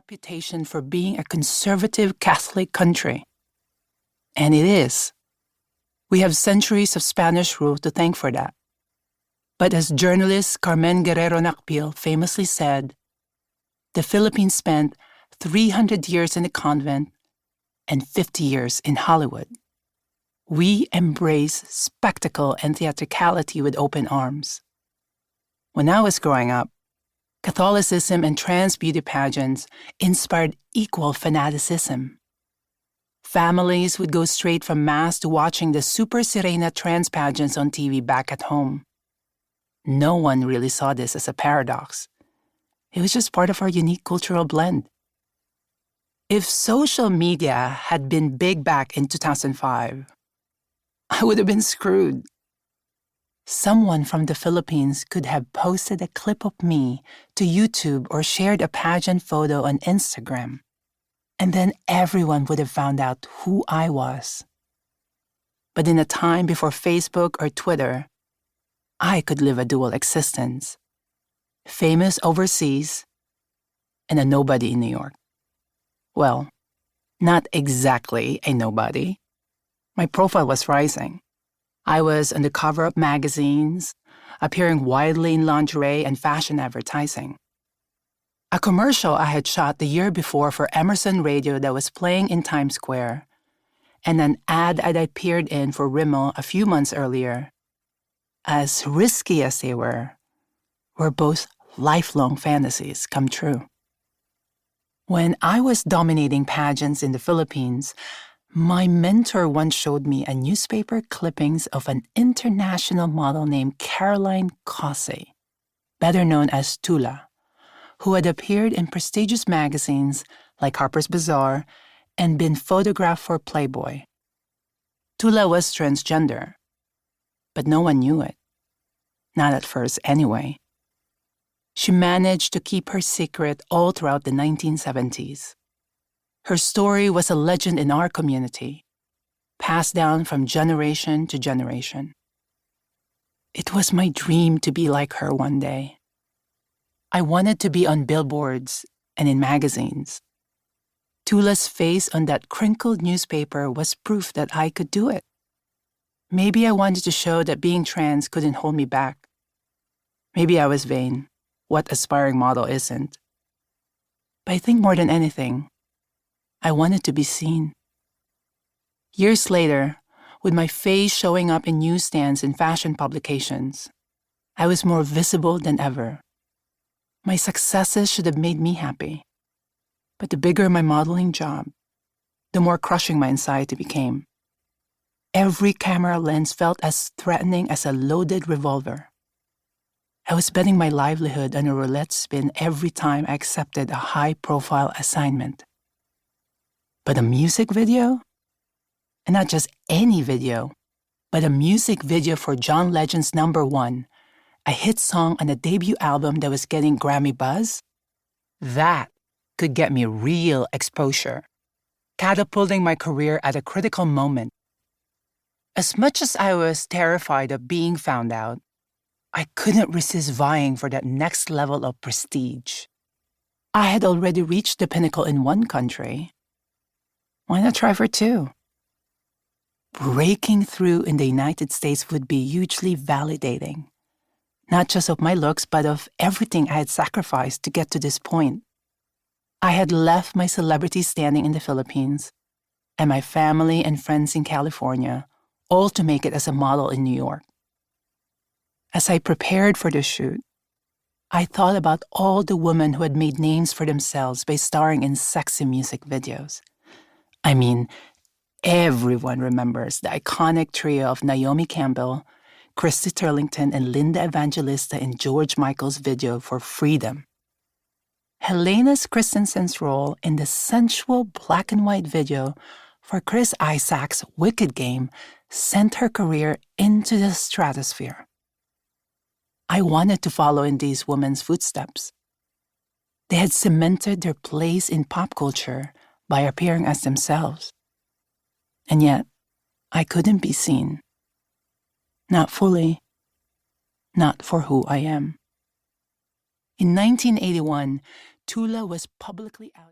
reputation for being a conservative Catholic country. And it is. We have centuries of Spanish rule to thank for that. But as journalist Carmen Guerrero Nakpil famously said, the Philippines spent 300 years in a convent and 50 years in Hollywood. We embrace spectacle and theatricality with open arms. When I was growing up, Catholicism and trans beauty pageants inspired equal fanaticism. Families would go straight from Mass to watching the Super Sirena trans pageants on TV back at home. No one really saw this as a paradox. It was just part of our unique cultural blend. If social media had been big back in 2005, I would have been screwed. Someone from the Philippines could have posted a clip of me to YouTube or shared a pageant photo on Instagram, and then everyone would have found out who I was. But in a time before Facebook or Twitter, I could live a dual existence. Famous overseas and a nobody in New York. Well, not exactly a nobody. My profile was rising. I was on the cover of magazines, appearing widely in lingerie and fashion advertising. A commercial I had shot the year before for Emerson Radio that was playing in Times Square, and an ad I'd appeared in for Rimmel a few months earlier, as risky as they were both lifelong fantasies come true. When I was dominating pageants in the Philippines, my mentor once showed me a newspaper clippings of an international model named Caroline Cosse, better known as Tula, who had appeared in prestigious magazines like Harper's Bazaar and been photographed for Playboy. Tula was transgender, but no one knew it. Not at first, anyway. She managed to keep her secret all throughout the 1970s. Her story was a legend in our community, passed down from generation to generation. It was my dream to be like her one day. I wanted to be on billboards and in magazines. Tula's face on that crinkled newspaper was proof that I could do it. Maybe I wanted to show that being trans couldn't hold me back. Maybe I was vain. What aspiring model isn't? But I think more than anything, I wanted to be seen. Years later, with my face showing up in newsstands and fashion publications, I was more visible than ever. My successes should have made me happy. But the bigger my modeling job, the more crushing my anxiety became. Every camera lens felt as threatening as a loaded revolver. I was betting my livelihood on a roulette spin every time I accepted a high-profile assignment. But a music video? And not just any video, but a music video for John Legend's #1, a hit song on a debut album that was getting Grammy buzz? That could get me real exposure, catapulting my career at a critical moment. As much as I was terrified of being found out, I couldn't resist vying for that next level of prestige. I had already reached the pinnacle in one country. Why not try for two? Breaking through in the United States would be hugely validating, not just of my looks, but of everything I had sacrificed to get to this point. I had left my celebrity standing in the Philippines and my family and friends in California, all to make it as a model in New York. As I prepared for the shoot, I thought about all the women who had made names for themselves by starring in sexy music videos. I mean, everyone remembers the iconic trio of Naomi Campbell, Christy Turlington, and Linda Evangelista in George Michael's video for Freedom. Helena Christensen's role in the sensual black and white video for Chris Isaak's Wicked Game sent her career into the stratosphere. I wanted to follow in these women's footsteps. They had cemented their place in pop culture by appearing as themselves. And yet, I couldn't be seen. Not fully. Not for who I am. In 1981, Tula was publicly out.